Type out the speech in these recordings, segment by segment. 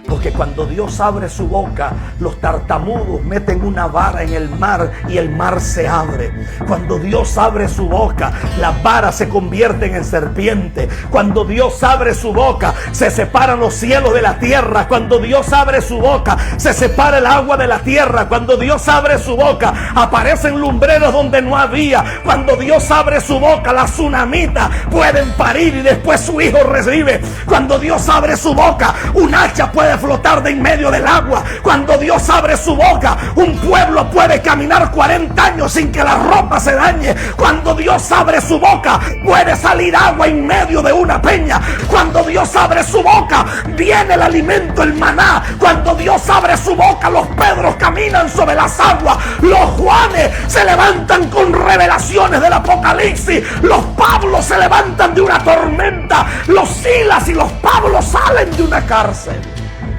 Porque cuando Dios abre su boca, los tartamudos meten una vara en el mar y el mar se abre. Cuando Dios abre su boca, las varas se convierten en serpiente. Cuando Dios abre su boca, se separan los cielos de la tierra. Cuando Dios abre su boca, se separa el agua de la tierra. Cuando Dios abre su boca, aparecen lumbreros donde no había. Cuando Dios abre su boca, las tsunamitas pueden parir y después su hijo recibe. Cuando Dios abre su boca, un hacha puede flotar de en medio del agua. Cuando Dios abre su boca, un pueblo puede caminar 40 años sin que la ropa se dañe. Cuando Dios abre su boca, puede salir agua en medio de una peña. Cuando Dios abre su boca, viene el alimento, el maná. Cuando Dios abre su boca, los Pedros caminan sobre las aguas. Los Juanes se levantan con revelaciones del Apocalipsis. Los Pablos se levantan de una tormenta. Los Silas y los Pablos salen de una cárcel.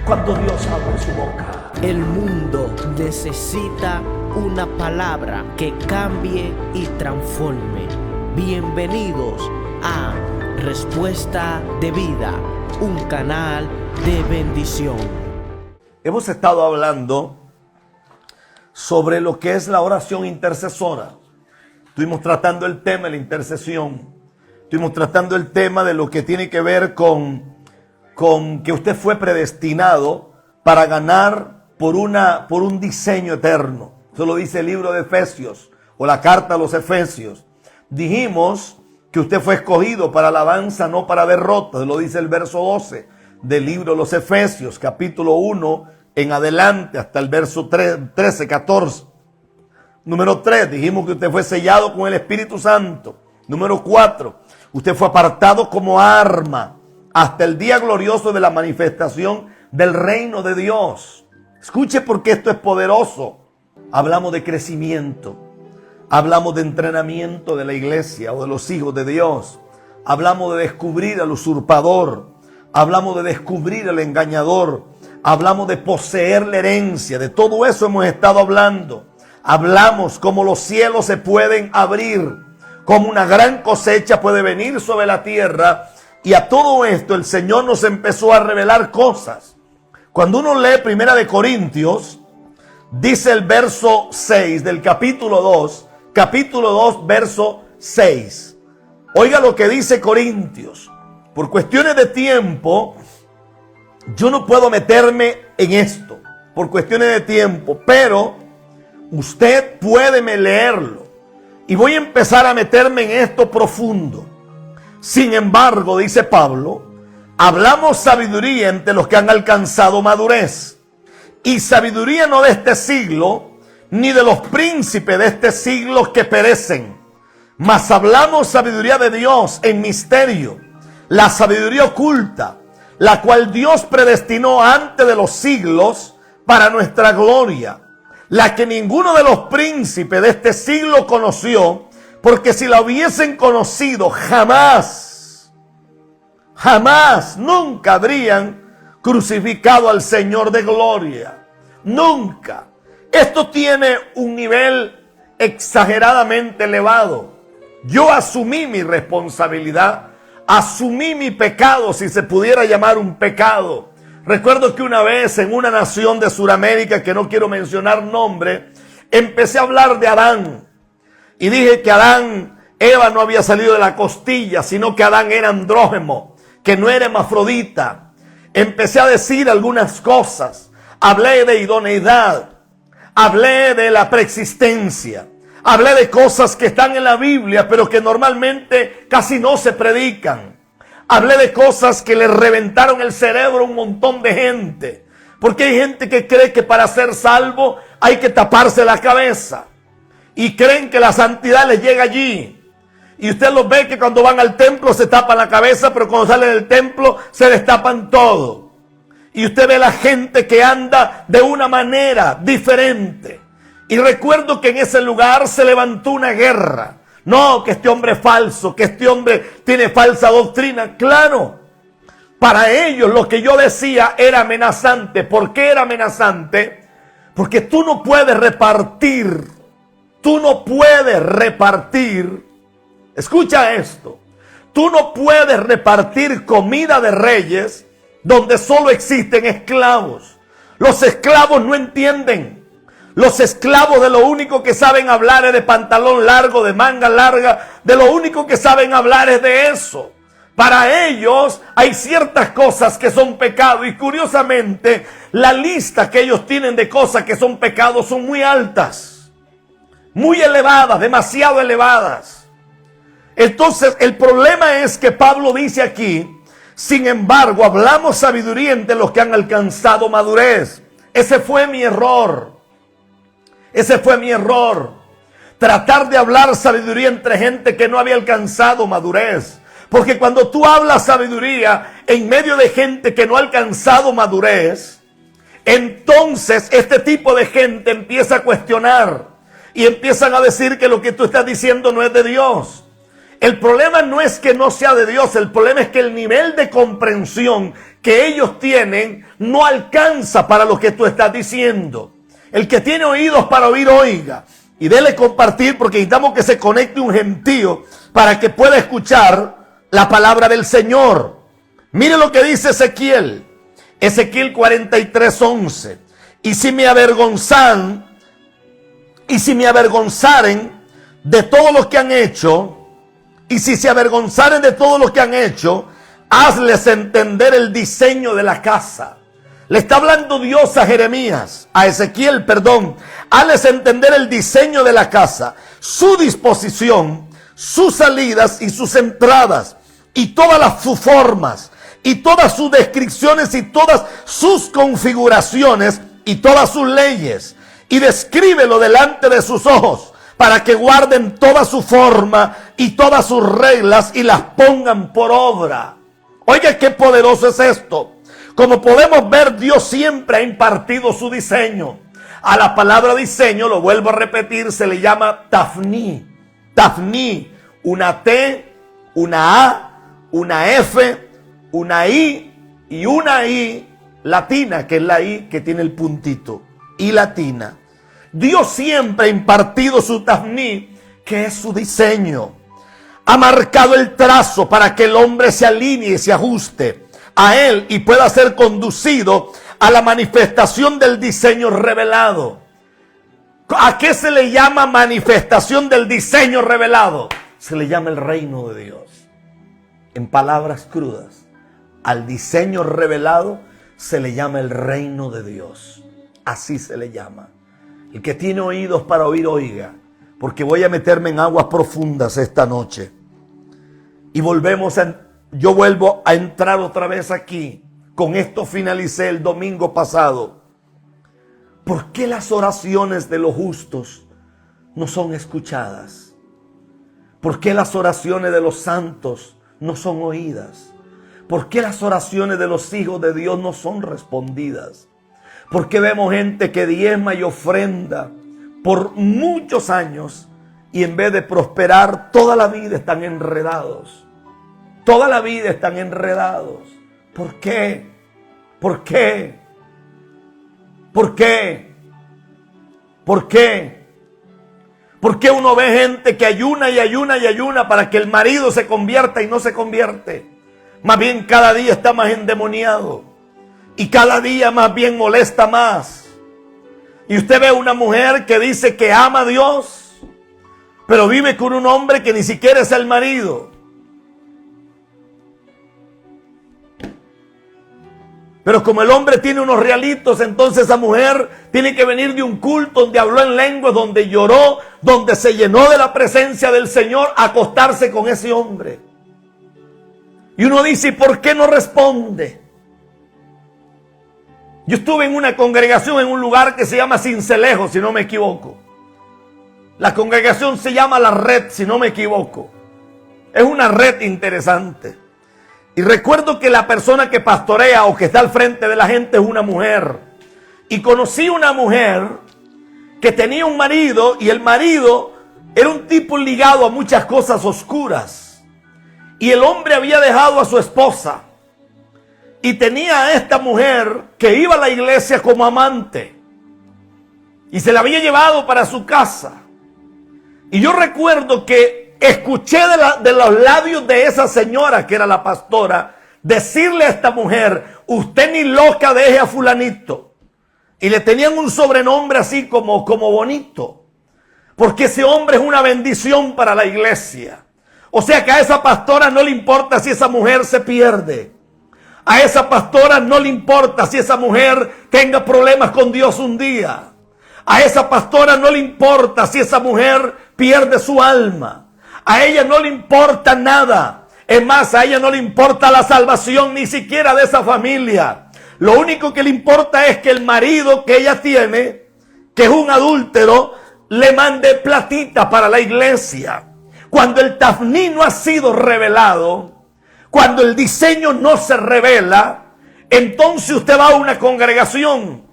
Cuando Dios abre su boca. El mundo necesita una palabra que cambie y transforme. Bienvenidos a Respuesta de Vida, un canal de bendición. Hemos estado hablando sobre lo que es la oración intercesora. Estuvimos tratando el tema de la intercesión. Estuvimos tratando el tema de lo que tiene que ver con que usted fue predestinado para ganar por un diseño eterno. Eso lo dice el libro de Efesios o la carta a los Efesios. Dijimos que usted fue escogido para alabanza, no para derrota. Lo dice el verso 12 del libro de los Efesios, capítulo 1 en adelante hasta el verso 13, 14. Número 3, dijimos que usted fue sellado con el Espíritu Santo. Número 4, usted fue apartado como arma hasta el día glorioso de la manifestación del reino de Dios. Escuche porque esto es poderoso. Hablamos de crecimiento. Hablamos de entrenamiento de la iglesia o de los hijos de Dios. Hablamos de descubrir al usurpador. Hablamos de descubrir al engañador. Hablamos de poseer la herencia. De todo eso hemos estado hablando. Hablamos cómo los cielos se pueden abrir, cómo una gran cosecha puede venir sobre la tierra. Y a todo esto el Señor nos empezó a revelar cosas. Cuando uno lee 1 Corintios, dice el verso 6 del capítulo 2, verso 6. Oiga lo que dice Corintios. Por cuestiones de tiempo, yo no puedo meterme en esto, por cuestiones de tiempo, pero usted puede leerlo. Y voy a empezar a meterme en esto profundo. Sin embargo, dice Pablo, hablamos sabiduría entre los que han alcanzado madurez. Y sabiduría no de este siglo, ni de los príncipes de este siglo que perecen. Mas hablamos sabiduría de Dios en misterio, la sabiduría oculta, la cual Dios predestinó antes de los siglos para nuestra gloria. La que ninguno de los príncipes de este siglo conoció, porque si la hubiesen conocido, nunca habrían crucificado al Señor de gloria. Nunca. Esto tiene un nivel exageradamente elevado. Yo asumí mi responsabilidad, asumí mi pecado, si se pudiera llamar un pecado. Recuerdo que una vez en una nación de Sudamérica, que no quiero mencionar nombre, empecé a hablar de Adán. Y dije que Eva no había salido de la costilla, sino que Adán era andrógeno, que no era hermafrodita. Empecé a decir algunas cosas. Hablé de idoneidad. Hablé de la preexistencia. Hablé de cosas que están en la Biblia, pero que normalmente casi no se predican. Hablé de cosas que le reventaron el cerebro a un montón de gente. Porque hay gente que cree que para ser salvo hay que taparse la cabeza. Y creen que la santidad les llega allí. Y usted los ve que cuando van al templo se tapan la cabeza, pero cuando salen del templo se destapan todo. Y usted ve la gente que anda de una manera diferente. Y recuerdo que en ese lugar se levantó una guerra. No, que este hombre es falso, que este hombre tiene falsa doctrina. Claro, para ellos lo que yo decía era amenazante. ¿Por qué era amenazante? Porque tú no puedes repartir. Escucha esto. Tú no puedes repartir comida de reyes donde solo existen esclavos. Los esclavos no entienden. Los esclavos de lo único que saben hablar es de pantalón largo, de manga larga, de lo único que saben hablar es de eso. Para ellos hay ciertas cosas que son pecado y curiosamente la lista que ellos tienen de cosas que son pecados son muy altas, muy elevadas, demasiado elevadas. Entonces el problema es que Pablo dice aquí, sin embargo, hablamos sabiduría entre los que han alcanzado madurez. Ese fue mi error. Ese fue mi error. Tratar de hablar sabiduría entre gente que no había alcanzado madurez. Porque cuando tú hablas sabiduría en medio de gente que no ha alcanzado madurez, entonces este tipo de gente empieza a cuestionar y empiezan a decir que lo que tú estás diciendo no es de Dios. El problema no es que no sea de Dios, el problema es que el nivel de comprensión que ellos tienen no alcanza para lo que tú estás diciendo. El que tiene oídos para oír, oiga. Y dele compartir porque necesitamos que se conecte un gentío para que pueda escuchar la palabra del Señor. Mire lo que dice Ezequiel. Ezequiel 43:11. Y si me avergonzaren de todo lo que han hecho, y si se avergonzaren de todo lo que han hecho, hazles entender el diseño de la casa. Le está hablando Dios a Jeremías, a Ezequiel, perdón. Hazles entender el diseño de la casa, su disposición, sus salidas y sus entradas, y todas sus formas, y todas sus descripciones, y todas sus configuraciones, y todas sus leyes. Y descríbelo delante de sus ojos, para que guarden toda su forma y todas sus reglas y las pongan por obra. Oiga, qué poderoso es esto. Como podemos ver, Dios siempre ha impartido su diseño. A la palabra diseño, lo vuelvo a repetir, se le llama tafní. Tafní, una T, una A, una F, una I y una I latina, que es la I que tiene el puntito. I latina. Dios siempre ha impartido su tafní, que es su diseño. Ha marcado el trazo para que el hombre se alinee y se ajuste a él y pueda ser conducido a la manifestación del diseño revelado. ¿A qué se le llama manifestación del diseño revelado? Se le llama el reino de Dios. En palabras crudas, al diseño revelado se le llama el reino de Dios. Así se le llama. El que tiene oídos para oír, oiga. Porque voy a meterme en aguas profundas esta noche. Y yo vuelvo a entrar otra vez aquí. Con esto finalicé el domingo pasado. ¿Por qué las oraciones de los justos no son escuchadas? ¿Por qué las oraciones de los santos no son oídas? ¿Por qué las oraciones de los hijos de Dios no son respondidas? ¿Por qué vemos gente que diezma y ofrenda por muchos años y en vez de prosperar toda la vida están enredados? Toda la vida están enredados. ¿Por qué? ¿Por qué? ¿Por qué? ¿Por qué? ¿Por qué uno ve gente que ayuna y ayuna y ayuna para que el marido se convierta y no se convierte? Más bien cada día está más endemoniado. Y cada día más bien molesta más. Y usted ve una mujer que dice que ama a Dios, pero vive con un hombre que ni siquiera es el marido. Pero como el hombre tiene unos realitos, entonces esa mujer tiene que venir de un culto donde habló en lenguas, donde lloró, donde se llenó de la presencia del Señor, a acostarse con ese hombre. Y uno dice, ¿y por qué no responde? Yo estuve en una congregación en un lugar que se llama Cincelejo, si no me equivoco. La congregación se llama La Red, si no me equivoco. Es una red interesante. Y recuerdo que la persona que pastorea o que está al frente de la gente es una mujer. Y conocí una mujer que tenía un marido y el marido era un tipo ligado a muchas cosas oscuras. Y el hombre había dejado a su esposa. Y tenía a esta mujer que iba a la iglesia como amante. Y se la había llevado para su casa. Y yo recuerdo que escuché de los labios de esa señora, que era la pastora, decirle a esta mujer, usted ni loca deje a fulanito. Y le tenían un sobrenombre así como bonito, porque ese hombre es una bendición para la iglesia. O sea que a esa pastora no le importa si esa mujer se pierde. A esa pastora no le importa si esa mujer tenga problemas con Dios un día. A esa pastora no le importa si esa mujer pierde su alma. A ella no le importa nada. Es más, a ella no le importa la salvación ni siquiera de esa familia. Lo único que le importa es que el marido que ella tiene, que es un adúltero, le mande platita para la iglesia. Cuando el tafní no ha sido revelado, cuando el diseño no se revela, entonces usted va a una congregación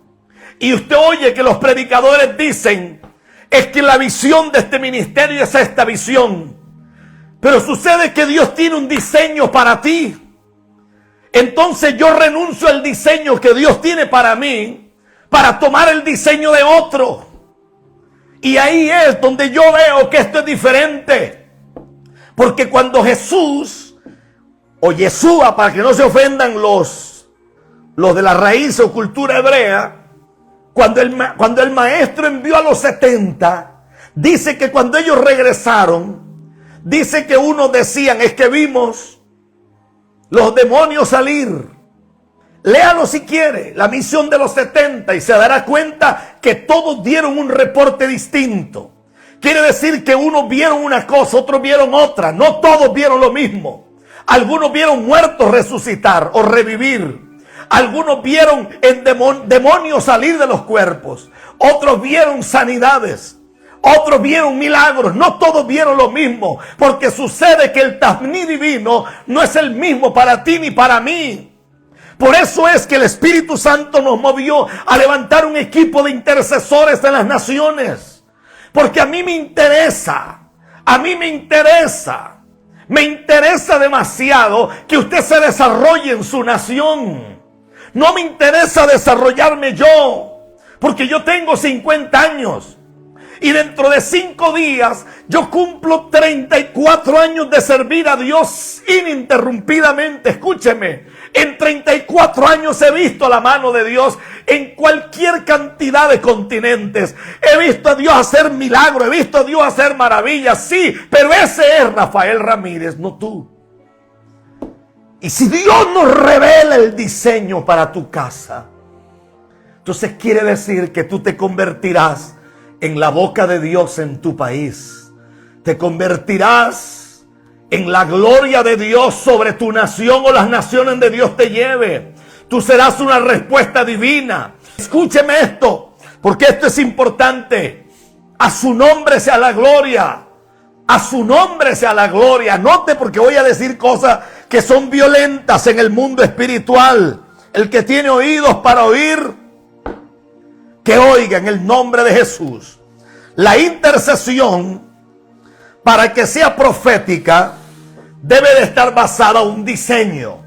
y usted oye que los predicadores dicen, es que la visión de este ministerio es esta visión. Pero sucede que Dios tiene un diseño para ti. Entonces yo renuncio al diseño que Dios tiene para mí para tomar el diseño de otro. Y ahí es donde yo veo que esto es diferente. Porque cuando Jesús, o Yeshua, para que no se ofendan los de la raíz o cultura hebrea, cuando el maestro envió a los 70, dice que cuando ellos regresaron, dice que unos decían, es que vimos los demonios salir. Léalo si quiere, la misión de los 70, y se dará cuenta que todos dieron un reporte distinto. Quiere decir que unos vieron una cosa, otros vieron otra. No todos vieron lo mismo. Algunos vieron muertos resucitar o revivir. Algunos vieron demonios salir de los cuerpos. Otros vieron sanidades. Otros vieron milagros. No todos vieron lo mismo. Porque sucede que el tafní divino no es el mismo para ti ni para mí. Por eso es que el Espíritu Santo nos movió a levantar un equipo de intercesores en las naciones. Porque a mí me interesa demasiado que usted se desarrolle en su nación. No me interesa desarrollarme yo, porque yo tengo 50 años. Y dentro de 5 días yo cumplo 34 años de servir a Dios ininterrumpidamente. Escúcheme, en 34 años he visto la mano de Dios en cualquier cantidad de continentes. He visto a Dios hacer milagros, he visto a Dios hacer maravillas, sí, pero ese es Rafael Ramírez, no tú. Y si Dios nos revela el diseño para tu casa, entonces quiere decir que tú te convertirás en la boca de Dios en tu país. Te convertirás en la gloria de Dios sobre tu nación o las naciones donde Dios te lleve. Tú serás una respuesta divina. Escúcheme esto, porque esto es importante. A su nombre sea la gloria. A su nombre sea la gloria. Note, porque voy a decir cosas que son violentas en el mundo espiritual. El que tiene oídos para oír, que oiga en el nombre de Jesús. La intercesión, para que sea profética, debe de estar basada en un diseño.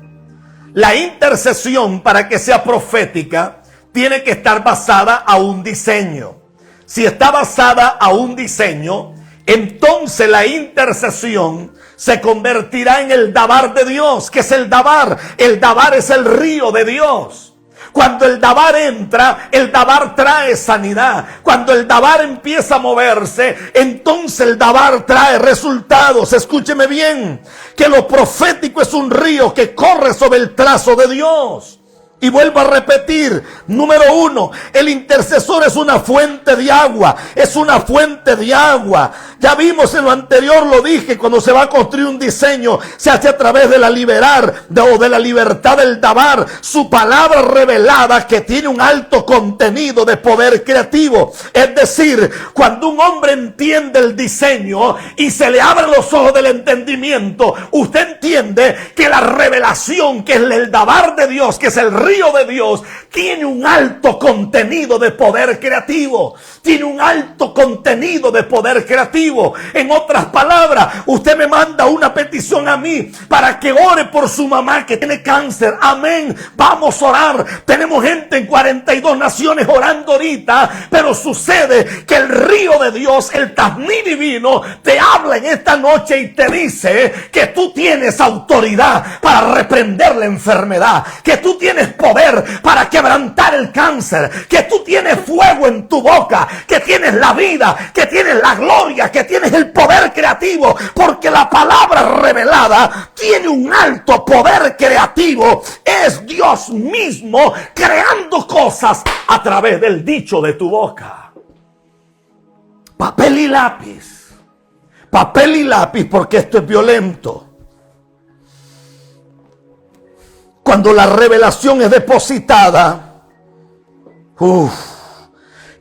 La intercesión, para que sea profética, tiene que estar basada a un diseño. Si está basada a un diseño, entonces la intercesión se convertirá en el dabar de Dios. ¿Qué es el dabar? El dabar es el río de Dios. Cuando el dabar entra, el dabar trae sanidad. Cuando el dabar empieza a moverse, entonces el dabar trae resultados. Escúcheme bien, que lo profético es un río que corre sobre el trazo de Dios. Y vuelvo a repetir, número 1, el intercesor es una fuente de agua, es una fuente de agua. Ya vimos en lo anterior, lo dije, cuando se va a construir un diseño, se hace a través de la de la libertad del dabar, su palabra revelada que tiene un alto contenido de poder creativo. Es decir, cuando un hombre entiende el diseño y se le abren los ojos del entendimiento, usted entiende que la revelación, que es el dabar de Dios, que es el río río de Dios tiene un alto contenido de poder creativo. Tiene un alto contenido de poder creativo. En otras palabras, usted me manda una petición a mí para que ore por su mamá que tiene cáncer. Amén. Vamos a orar. Tenemos gente en 42 naciones orando ahorita, pero sucede que el río de Dios, el Tafní divino, te habla en esta noche y te dice que tú tienes autoridad para reprender la enfermedad, que tú tienes poder para quebrantar el cáncer, que tú tienes fuego en tu boca, que tienes la vida, que tienes la gloria, que tienes el poder creativo, porque la palabra revelada tiene un alto poder creativo. Es Dios mismo creando cosas a través del dicho de tu boca. Papel y lápiz. Papel y lápiz, porque esto es violento. Cuando la revelación es depositada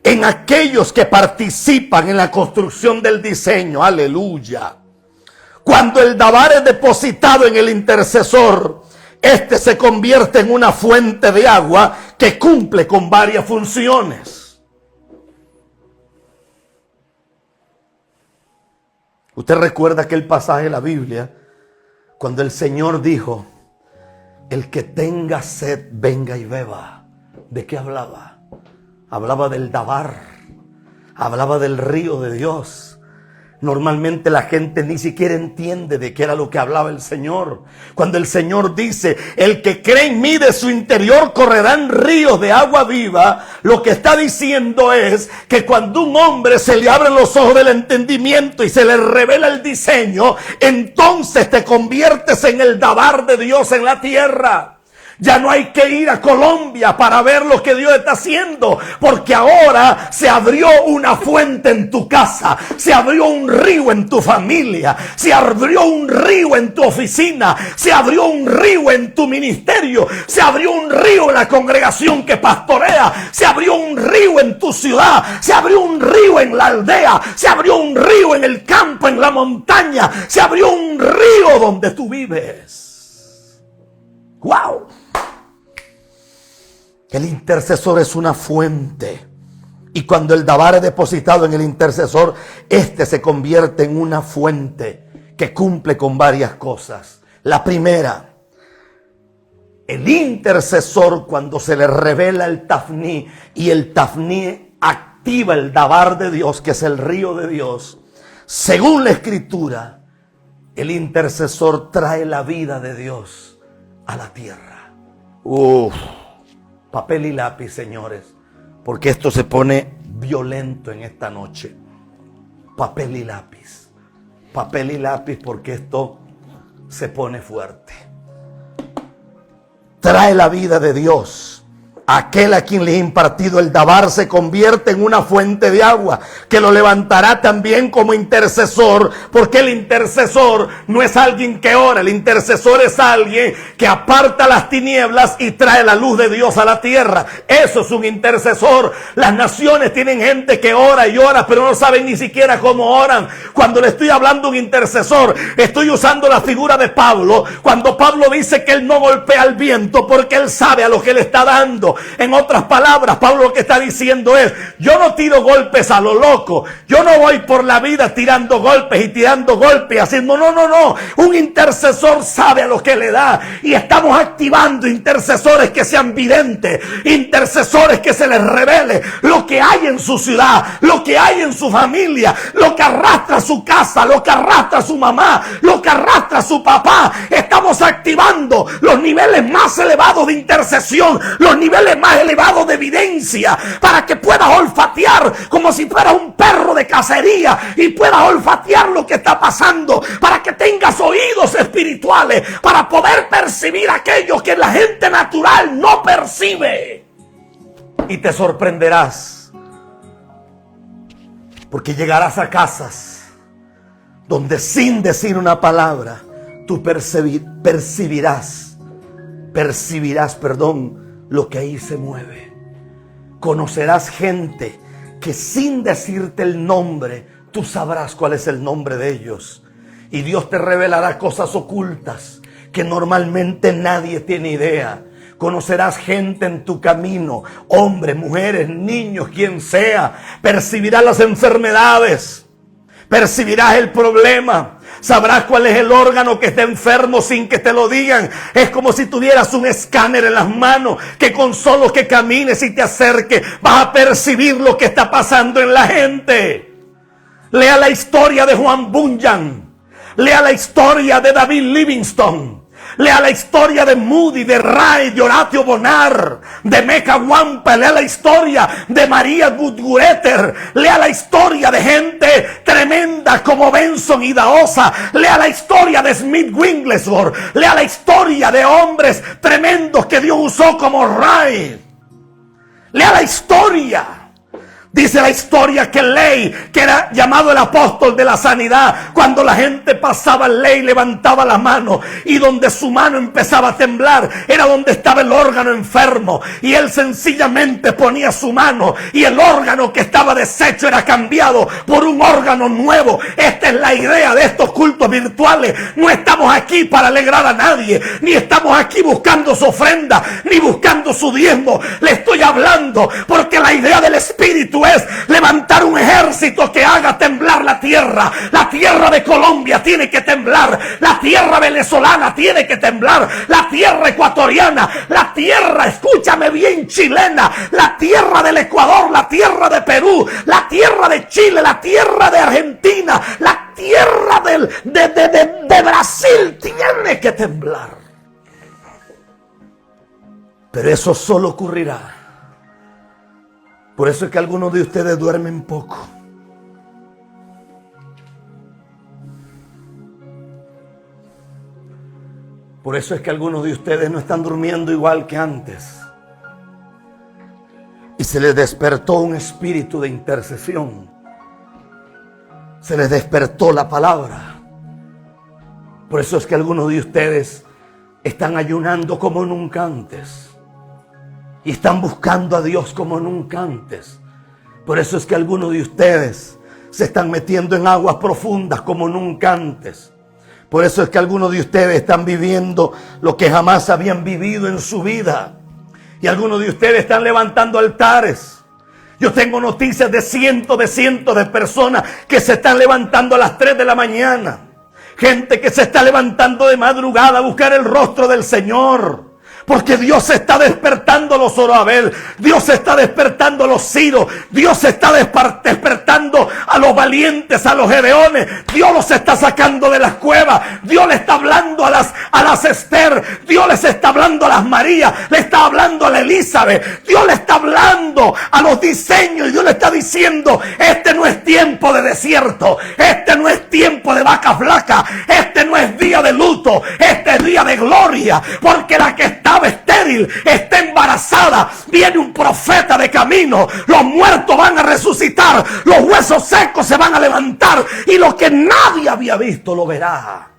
en aquellos que participan en la construcción del diseño, aleluya. Cuando el dabar es depositado en el intercesor, este se convierte en una fuente de agua que cumple con varias funciones. Usted recuerda aquel pasaje de la Biblia cuando el Señor dijo: el que tenga sed, venga y beba. ¿De qué hablaba? Hablaba del dabar, hablaba del río de Dios. Normalmente la gente ni siquiera entiende de qué era lo que hablaba el Señor. Cuando el Señor dice: el que cree en mí, de su interior correrán ríos de agua viva, lo que está diciendo es que cuando un hombre se le abren los ojos del entendimiento y se le revela el diseño, entonces te conviertes en el dabar de Dios en la tierra. Ya no hay que ir a Colombia para ver lo que Dios está haciendo, porque ahora se abrió una fuente en tu casa, se abrió un río en tu familia, se abrió un río en tu oficina, se abrió un río en tu ministerio, se abrió un río en la congregación que pastorea, se abrió un río en tu ciudad, se abrió un río en la aldea, se abrió un río en el campo, en la montaña, se abrió un río donde tú vives. ¡Wow! El intercesor es una fuente. Y cuando el dabar es depositado en el intercesor, este se convierte en una fuente que cumple con varias cosas. La primera, el intercesor, cuando se le revela el Tafní y el Tafní activa el dabar de Dios, que es el río de Dios, según la Escritura, el intercesor trae la vida de Dios a la tierra. Papel y lápiz, señores, porque esto se pone violento en esta noche. Papel y lápiz. Papel y lápiz, porque esto se pone fuerte. Trae la vida de Dios. Aquel a quien le he impartido el dabar se convierte en una fuente de agua que lo levantará también como intercesor, porque el intercesor no es alguien que ora, el intercesor es alguien que aparta las tinieblas y trae la luz de Dios a la tierra. Eso es un intercesor. Las naciones tienen gente que ora y ora, pero no saben ni siquiera cómo oran. Cuando le estoy hablando a un intercesor, estoy usando la figura de Pablo, cuando Pablo dice que él no golpea el viento porque él sabe a lo que le está dando. En otras palabras, Pablo lo que está diciendo es: yo no tiro golpes a lo loco, yo no voy por la vida tirando golpes y tirando golpes y haciendo, no. Un intercesor sabe a lo que le da, y estamos activando intercesores que sean videntes, intercesores que se les revele lo que hay en su ciudad, lo que hay en su familia, lo que arrastra su casa, lo que arrastra su mamá, lo que arrastra su papá. Estamos activando los niveles más elevados de intercesión, los niveles más elevados de evidencia, para que puedas olfatear como si fuera un perro de cacería y puedas olfatear lo que está pasando, para que tengas oídos espirituales para poder percibir aquello que la gente natural no percibe. Y te sorprenderás, porque llegarás a casas donde sin decir una palabra tú percibirás lo que ahí se mueve. Conocerás gente que sin decirte el nombre, tú sabrás cuál es el nombre de ellos. Y Dios te revelará cosas ocultas que normalmente nadie tiene idea. Conocerás gente en tu camino, hombres, mujeres, niños, quien sea. Percibirás las enfermedades, percibirás el problema. Sabrás cuál es el órgano que está enfermo sin que te lo digan. Es como si tuvieras un escáner en las manos que con solo que camines y te acerques vas a percibir lo que está pasando en la gente. Lea la historia de Juan Bunyan. Lea la historia de David Livingstone. Lea la historia de Moody, de Ray, de Horatio Bonar, de Meca Wampa. Lea la historia de María Gutgureter. Lea la historia de gente tremenda como Benson y Daosa. Lea la historia de Smith Wigglesworth. Lea la historia de hombres tremendos que Dios usó como Ray. Lea la historia. Dice la historia que Ley, que era llamado el apóstol de la sanidad, cuando la gente pasaba, Ley levantaba la mano y donde su mano empezaba a temblar era donde estaba el órgano enfermo, y él sencillamente ponía su mano y el órgano que estaba deshecho era cambiado por un órgano nuevo. Esta es la idea de estos cultos virtuales. No estamos aquí para alegrar a nadie, ni estamos aquí buscando su ofrenda, ni buscando su diezmo. Le estoy hablando porque la idea del Espíritu es levantar un ejército que haga temblar la tierra. La tierra de Colombia tiene que temblar, la tierra venezolana tiene que temblar, la tierra ecuatoriana, la tierra, escúchame bien, chilena, la tierra del Ecuador, la tierra de Perú, la tierra de Chile, la tierra de Argentina, la tierra de Brasil tiene que temblar. Pero eso solo ocurrirá. Por eso es que algunos de ustedes duermen poco. Por eso es que algunos de ustedes no están durmiendo igual que antes. Y se les despertó un espíritu de intercesión. Se les despertó la palabra. Por eso es que algunos de ustedes están ayunando como nunca antes. Y están buscando a Dios como nunca antes. Por eso es que algunos de ustedes se están metiendo en aguas profundas como nunca antes. Por eso es que algunos de ustedes están viviendo lo que jamás habían vivido en su vida. Y algunos de ustedes están levantando altares. Yo tengo noticias de cientos de personas que se están levantando a las 3 de la mañana. Gente que se está levantando de madrugada a buscar el rostro del Señor. Porque Dios está despertando a los Zorobabel, Dios está despertando a los Ciro, Dios está despertando a los valientes, a los Gedeones. Dios los está sacando de las cuevas. Dios le está hablando a las Esther, Dios les está hablando a las María, le está hablando a la Elizabeth, Dios le está hablando a los diseños y Dios le está diciendo: este no es tiempo de desierto, este no es tiempo de vaca flaca, este no es día de luto, este es día de gloria, porque la que estaba estéril está embarazada. Viene un profeta de camino, los muertos van a resucitar, los huesos secos se van a levantar y lo que nadie había visto lo verá.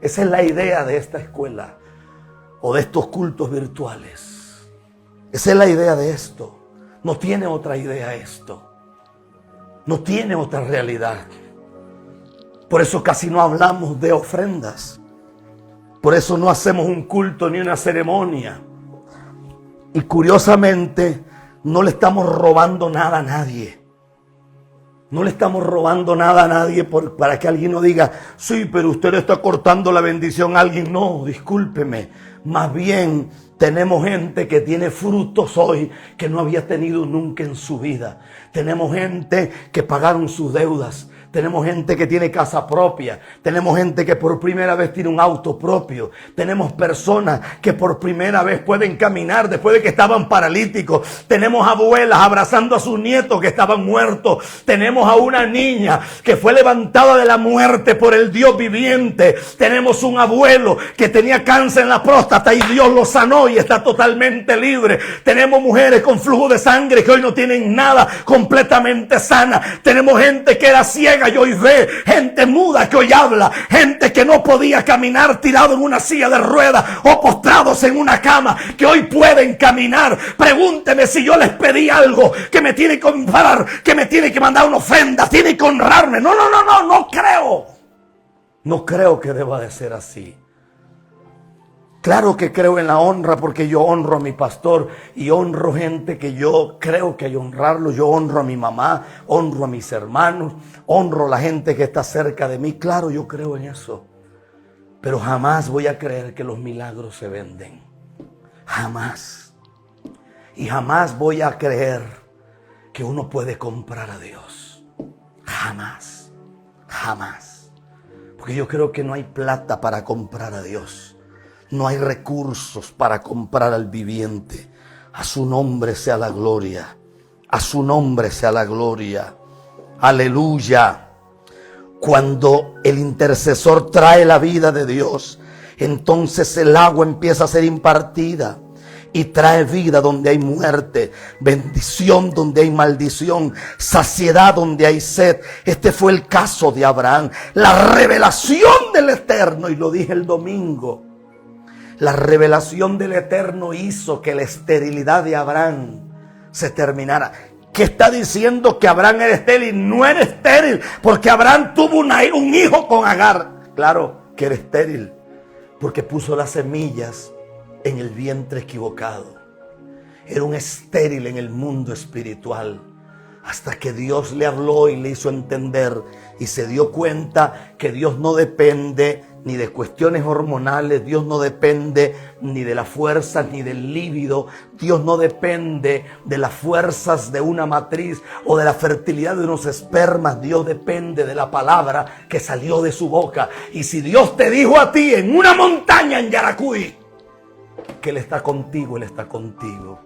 Esa es la idea de esta escuela o de estos cultos virtuales. Esa es la idea de esto. No tiene otra idea esto. No tiene otra realidad. Por eso casi no hablamos de ofrendas. Por eso no hacemos un culto ni una ceremonia. Y curiosamente no le estamos robando nada a nadie. No le estamos robando nada a nadie para que alguien no diga: sí, pero usted le está cortando la bendición a alguien. No, discúlpeme. Más bien tenemos gente que tiene frutos hoy que no había tenido nunca en su vida. Tenemos gente que pagaron sus deudas. Tenemos gente que tiene casa propia. Tenemos gente que por primera vez tiene un auto propio. Tenemos personas que por primera vez pueden caminar después de que estaban paralíticos. Tenemos abuelas abrazando a sus nietos que estaban muertos. Tenemos a una niña que fue levantada de la muerte por el Dios viviente. Tenemos un abuelo que tenía cáncer en la próstata y Dios lo sanó y está totalmente libre. Tenemos mujeres con flujo de sangre que hoy no tienen nada, completamente sana. Tenemos gente que era ciega y hoy ve, gente muda que hoy habla, gente que no podía caminar tirado en una silla de ruedas o postrados en una cama, que hoy pueden caminar. Pregúnteme si yo les pedí algo que me tiene que honrar, que me tiene que mandar una ofrenda, tiene que honrarme. No creo. No creo que deba de ser así. Claro que creo en la honra porque yo honro a mi pastor y honro gente que yo creo que hay que honrarlo. Yo honro a mi mamá, honro a mis hermanos, honro a la gente que está cerca de mí. Claro, yo creo en eso. Pero jamás voy a creer que los milagros se venden. Jamás. Y jamás voy a creer que uno puede comprar a Dios. Jamás. Jamás. Porque yo creo que no hay plata para comprar a Dios. No hay recursos para comprar al viviente. A su nombre sea la gloria. A su nombre sea la gloria. Aleluya. Cuando el intercesor trae la vida de Dios, entonces el agua empieza a ser impartida y trae vida donde hay muerte, bendición donde hay maldición, saciedad donde hay sed. Este fue el caso de Abraham. La revelación del Eterno, y lo dije el domingo, la revelación del Eterno hizo que la esterilidad de Abraham se terminara. ¿Qué está diciendo? Que Abraham era estéril. No era estéril, porque Abraham tuvo un hijo con Agar. Claro que era estéril, porque puso las semillas en el vientre equivocado. Era un estéril en el mundo espiritual, hasta que Dios le habló y le hizo entender, y se dio cuenta que Dios no depende ni de cuestiones hormonales. Dios no depende ni de la fuerza ni del líbido. Dios no depende de las fuerzas de una matriz o de la fertilidad de unos espermas. Dios depende de la palabra que salió de su boca. Y si Dios te dijo a ti en una montaña en Yaracuy que Él está contigo, Él está contigo.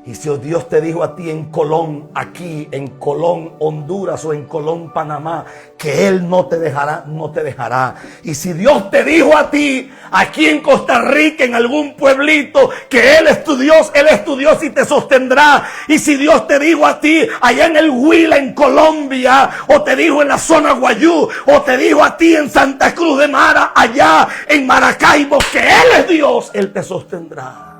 Y si Dios te dijo a ti en Colón, aquí en Colón, Honduras, o en Colón, Panamá, que Él no te dejará, no te dejará. Y si Dios te dijo a ti aquí en Costa Rica, en algún pueblito, que Él es tu Dios y te sostendrá. Y si Dios te dijo a ti allá en el Huila, en Colombia, o te dijo en la zona Guayú, o te dijo a ti en Santa Cruz de Mara, allá en Maracaibo, que Él es Dios, Él te sostendrá.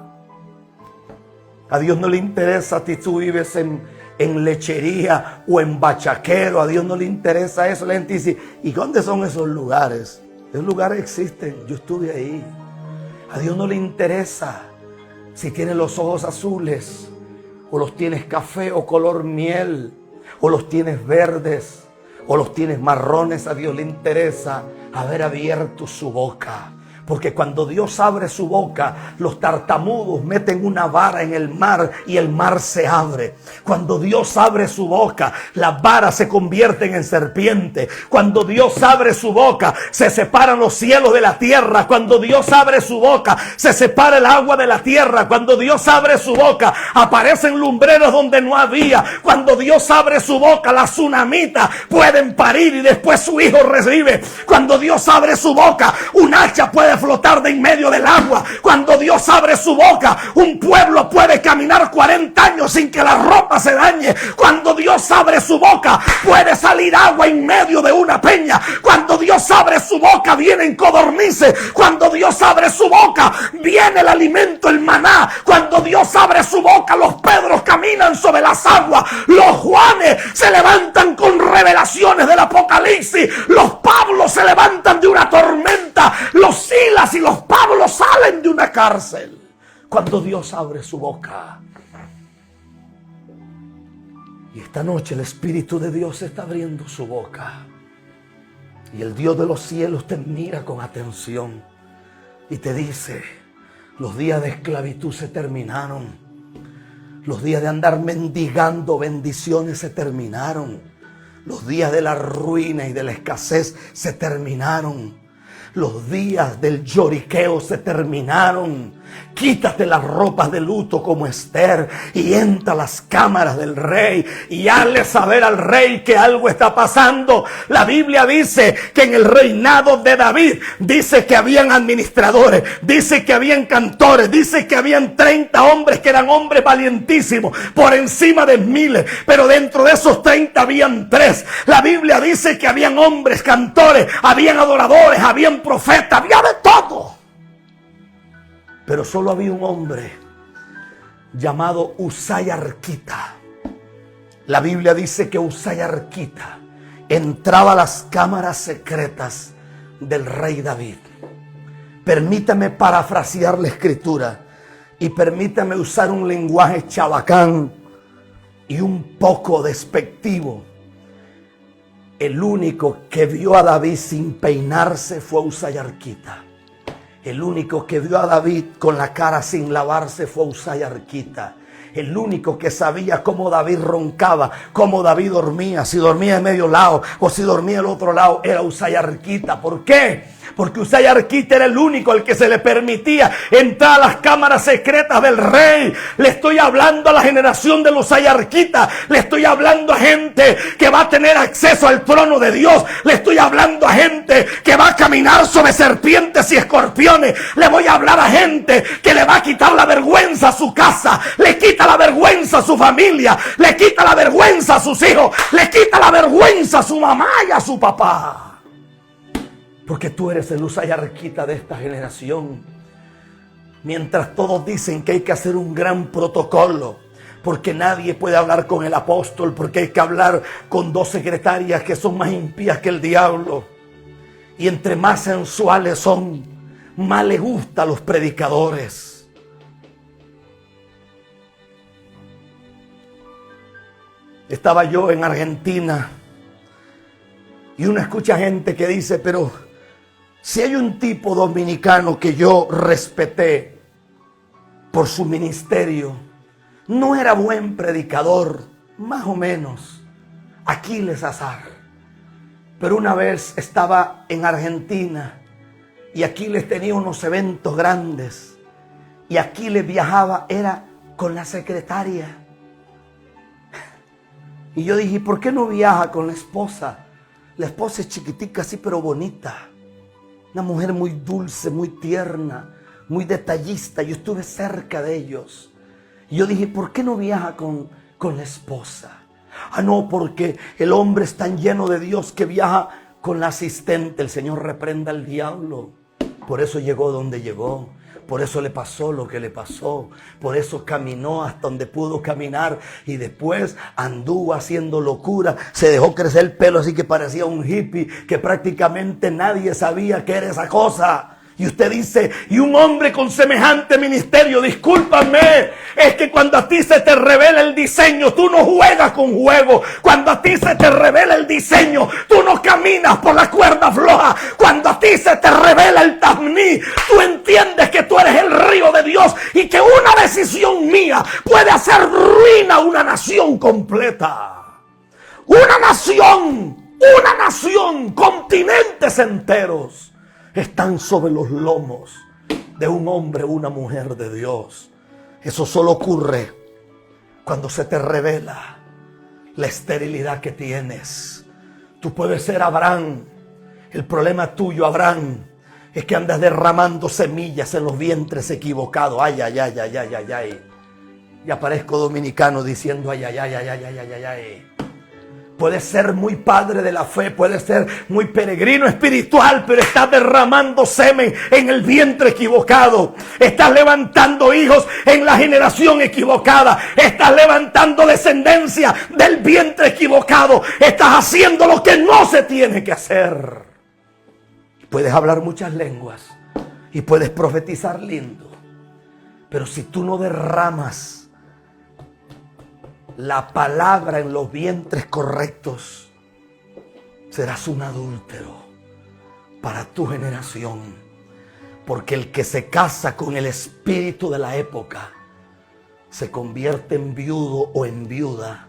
A Dios no le interesa si tú vives en lechería o en bachaquero. A Dios no le interesa eso. La gente dice, ¿y dónde son esos lugares? Esos lugares existen, yo estuve ahí. A Dios no le interesa si tienes los ojos azules, o los tienes café o color miel, o los tienes verdes, o los tienes marrones. A Dios le interesa haber abierto su boca. Porque cuando Dios abre su boca, los tartamudos meten una vara en el mar y el mar se abre. Cuando Dios abre su boca, las varas se convierten en serpientes. Cuando Dios abre su boca, se separan los cielos de la tierra. Cuando Dios abre su boca, se separa el agua de la tierra. Cuando Dios abre su boca, aparecen lumbreros donde no había. Cuando Dios abre su boca, las tsunamitas pueden parir y después su hijo recibe. Cuando Dios abre su boca, un hacha puede flotar de en medio del agua. Cuando Dios abre su boca, un pueblo puede caminar 40 años sin que la ropa se dañe. Cuando Dios abre su boca, puede salir agua en medio de una peña. Cuando Dios abre su boca, vienen codornices. Cuando Dios abre su boca, viene el alimento, el maná. Cuando Dios abre su boca, los Pedros caminan sobre las aguas. Los Juanes se levantan con revelaciones del Apocalipsis. Los Pablos se levantan de una tormenta. Los Silas y los Pablos salen de una cárcel. Cuando Dios abre su boca. Y esta noche el Espíritu de Dios está abriendo su boca. Y el Dios de los cielos te mira con atención y te dice: los días de esclavitud se terminaron. Los días de andar mendigando bendiciones se terminaron. Los días de la ruina y de la escasez se terminaron. Los días del lloriqueo se terminaron. Quítate las ropas de luto como Esther y entra a las cámaras del rey y hazle saber al rey que algo está pasando. La Biblia dice que en el reinado de David, dice que habían administradores, dice que habían cantores, dice que habían 30 hombres que eran hombres valientísimos, por encima de miles, pero dentro de esos 30 habían 3. La Biblia dice que habían hombres cantores, habían adoradores, habían profetas, había de todo. Pero solo había un hombre llamado Usai Arquita. La Biblia dice que Usai Arquita entraba a las cámaras secretas del rey David. Permítame parafrasear la escritura y permítame usar un lenguaje chabacán y un poco despectivo. El único que vio a David sin peinarse fue Uzziah Arquita. El único que vio a David con la cara sin lavarse fue Uzziah Arquita. El único que sabía cómo David roncaba, cómo David dormía, si dormía de medio lado o si dormía del otro lado, era Uzziah Arquita. ¿Por qué? Porque Uzziah Arquita era el único al que se le permitía entrar a las cámaras secretas del rey. Le estoy hablando a la generación de los Uzziah Arquita. Le estoy hablando a gente que va a tener acceso al trono de Dios. Le estoy hablando a gente que va a caminar sobre serpientes y escorpiones. Le voy a hablar a gente que le va a quitar la vergüenza a su casa. Le quita la vergüenza a su familia. Le quita la vergüenza a sus hijos. Le quita la vergüenza a su mamá y a su papá. Porque tú eres el Uzziah Arquita de esta generación. Mientras todos dicen que hay que hacer un gran protocolo, porque nadie puede hablar con el apóstol, porque hay que hablar con 2 secretarias que son más impías que el diablo. Y entre más sensuales son, más les gusta a los predicadores. Estaba yo en Argentina y uno escucha gente que dice, pero si hay un tipo dominicano que yo respeté por su ministerio, no era buen predicador, más o menos, Aquiles Azar. Pero una vez estaba en Argentina y Aquiles tenía unos eventos grandes y Aquiles viajaba, era con la secretaria. Y yo dije, ¿por qué no viaja con la esposa? La esposa es chiquitica así, pero bonita. Una mujer muy dulce, muy tierna, muy detallista. Yo estuve cerca de ellos. Y yo dije, ¿por qué no viaja con la esposa? Ah, no, porque el hombre es tan lleno de Dios que viaja con la asistente. El Señor reprenda al diablo. Por eso llegó donde llegó. Por eso le pasó lo que le pasó. Por eso caminó hasta donde pudo caminar. Y después anduvo haciendo locura. Se dejó crecer el pelo así que parecía un hippie. Que prácticamente nadie sabía qué era esa cosa. Y usted dice, y un hombre con semejante ministerio, discúlpame, es que cuando a ti se te revela el diseño, tú no juegas con juego. Cuando a ti se te revela el diseño, tú no caminas por la cuerda floja. Cuando a ti se te revela el tafní, tú entiendes que tú eres el río de Dios y que una decisión mía puede hacer ruina a una nación completa. Una nación, continentes enteros están sobre los lomos de un hombre o una mujer de Dios. Eso solo ocurre cuando se te revela la esterilidad que tienes. Tú puedes ser Abraham. El problema tuyo, Abraham, es que andas derramando semillas en los vientres equivocados. Ay, ay, ay, ay, ay, ay, ay. Ya parezco dominicano diciendo ay, ay, ay, ay, ay, ay, ay, ay. Puedes ser muy padre de la fe, puedes ser muy peregrino espiritual, pero estás derramando semen en el vientre equivocado. Estás levantando hijos en la generación equivocada. Estás levantando descendencia del vientre equivocado. Estás haciendo lo que no se tiene que hacer. Puedes hablar muchas lenguas y puedes profetizar lindo, pero si tú no derramas la palabra en los vientres correctos, serás un adúltero para tu generación. Porque el que se casa con el espíritu de la época se convierte en viudo o en viuda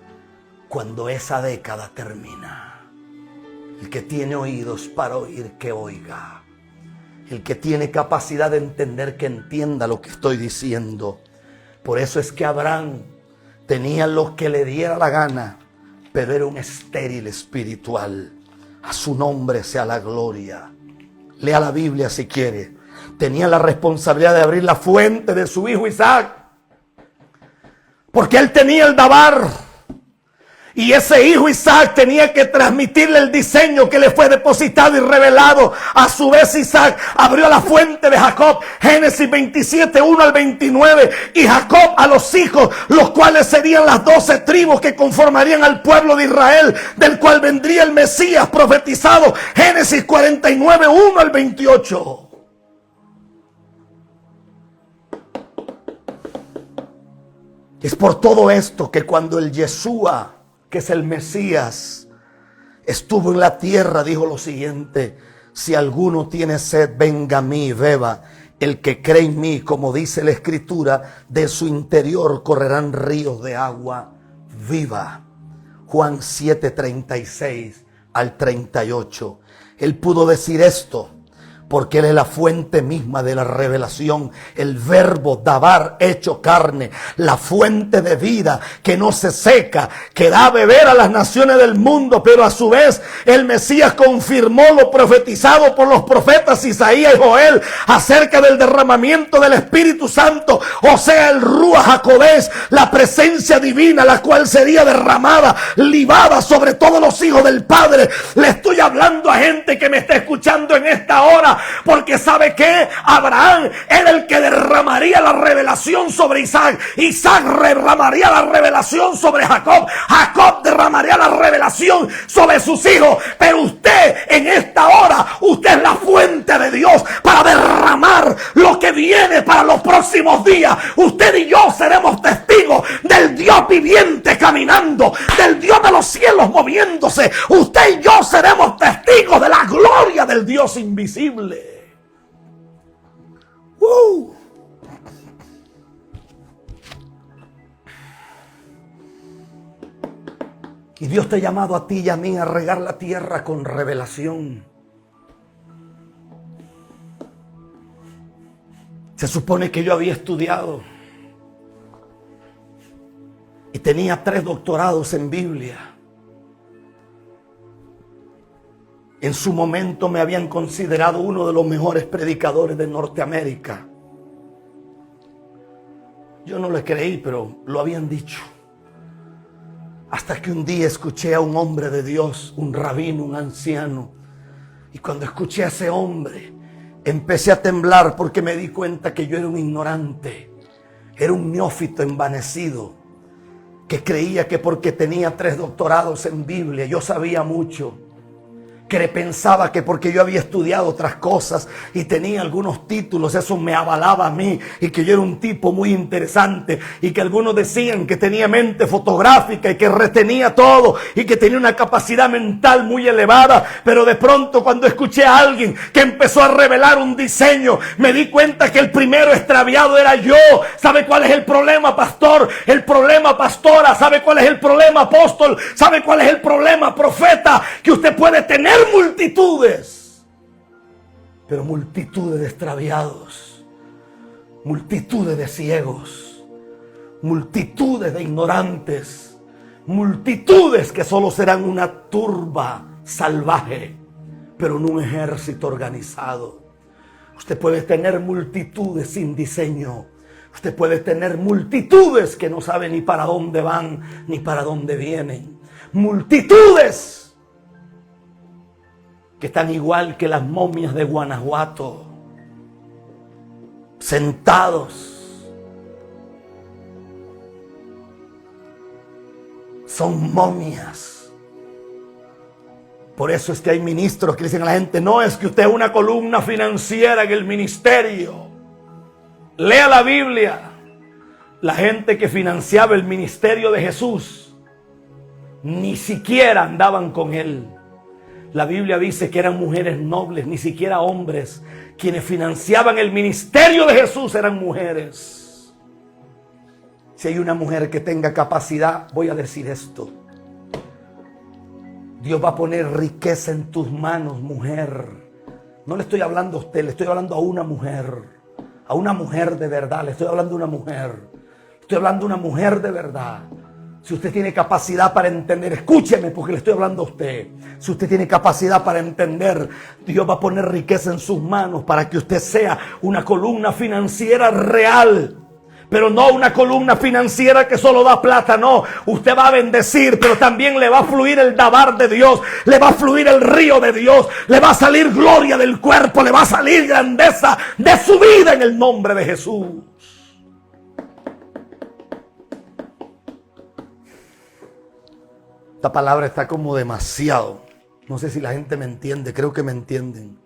cuando esa década termina. El que tiene oídos para oír, que oiga. El que tiene capacidad de entender, que entienda lo que estoy diciendo. Por eso es que Abraham tenía lo que le diera la gana, pero era un estéril espiritual. A su nombre sea la gloria. Lea la Biblia si quiere. Tenía la responsabilidad de abrir la fuente de su hijo Isaac, porque él tenía el dabar. Y ese hijo Isaac tenía que transmitirle el diseño que le fue depositado y revelado. A su vez Isaac abrió la fuente de Jacob. Génesis 27, 1 al 29. Y Jacob a los hijos, los cuales serían las 12 tribus que conformarían al pueblo de Israel, del cual vendría el Mesías profetizado. Génesis 49, 1 al 28. Es por todo esto que cuando el Yeshua, que es el Mesías, estuvo en la tierra, dijo lo siguiente: si alguno tiene sed, venga a mí y beba. El que cree en mí, como dice la Escritura, de su interior correrán ríos de agua viva. Juan 7:36 al 38. Él pudo decir esto porque Él es la fuente misma de la revelación, el verbo dabar hecho carne, la fuente de vida que no se seca, que da a beber a las naciones del mundo. Pero a su vez el Mesías confirmó lo profetizado por los profetas Isaías y Joel acerca del derramamiento del Espíritu Santo, o sea, el Ruach HaKodesh, la presencia divina, la cual sería derramada, libada sobre todos los hijos del Padre. Le estoy hablando a gente que me está escuchando en esta hora, porque sabe que Abraham era el que derramaría la revelación sobre Isaac, Isaac derramaría la revelación sobre Jacob, Jacob derramaría la revelación sobre sus hijos. Pero usted en esta hora, usted es la fuente de Dios para derramar lo que viene para los próximos días. Usted y yo seremos testigos del Dios viviente caminando, del Dios de los cielos moviéndose. Usted y yo seremos testigos de la gloria del Dios invisible. Y Dios te ha llamado a ti y a mí a regar la tierra con revelación. Se supone que yo había estudiado y tenía 3 doctorados en Biblia. En su momento me habían considerado uno de los mejores predicadores de Norteamérica. Yo no le creí, pero lo habían dicho. Hasta que un día escuché a un hombre de Dios, un rabino, un anciano. Y cuando escuché a ese hombre, empecé a temblar porque me di cuenta que yo era un ignorante. Era un neófito envanecido, que creía que porque tenía 3 doctorados en Biblia yo sabía mucho. Que pensaba que porque yo había estudiado otras cosas y tenía algunos títulos, eso me avalaba a mí, y que yo era un tipo muy interesante, y que algunos decían que tenía mente fotográfica y que retenía todo y que tenía una capacidad mental muy elevada. Pero de pronto, cuando escuché a alguien que empezó a revelar un diseño, me di cuenta que el primero extraviado era yo. ¿Sabe cuál es el problema, pastor? El problema, pastora. ¿Sabe cuál es el problema, apóstol? ¿Sabe cuál es el problema, profeta? Que usted puede tener multitudes, pero multitudes de extraviados, multitudes de ciegos, multitudes de ignorantes, multitudes que solo serán una turba salvaje, pero no un ejército organizado. Usted puede tener multitudes sin diseño. Usted puede tener multitudes que no saben ni para dónde van ni para dónde vienen. Multitudes que están igual que las momias de Guanajuato, sentados. Son momias. Por eso es que hay ministros que dicen a la gente: no, es que usted es una columna financiera en el ministerio. Lea la Biblia. La gente que financiaba el ministerio de Jesús ni siquiera andaban con él. La Biblia dice que eran mujeres nobles, ni siquiera hombres. Quienes financiaban el ministerio de Jesús eran mujeres. Si hay una mujer que tenga capacidad, voy a decir esto: Dios va a poner riqueza en tus manos, mujer. No le estoy hablando a usted, le estoy hablando a una mujer de verdad. Le estoy hablando a una mujer. Estoy hablando a una mujer de verdad. Si usted tiene capacidad para entender, escúcheme porque le estoy hablando a usted. Si usted tiene capacidad para entender, Dios va a poner riqueza en sus manos para que usted sea una columna financiera real. Pero no una columna financiera que solo da plata, no. Usted va a bendecir, pero también le va a fluir el dabar de Dios. Le va a fluir el río de Dios. Le va a salir gloria del cuerpo. Le va a salir grandeza de su vida en el nombre de Jesús. Esta palabra está como demasiado. No sé si la gente me entiende. Creo que me entienden.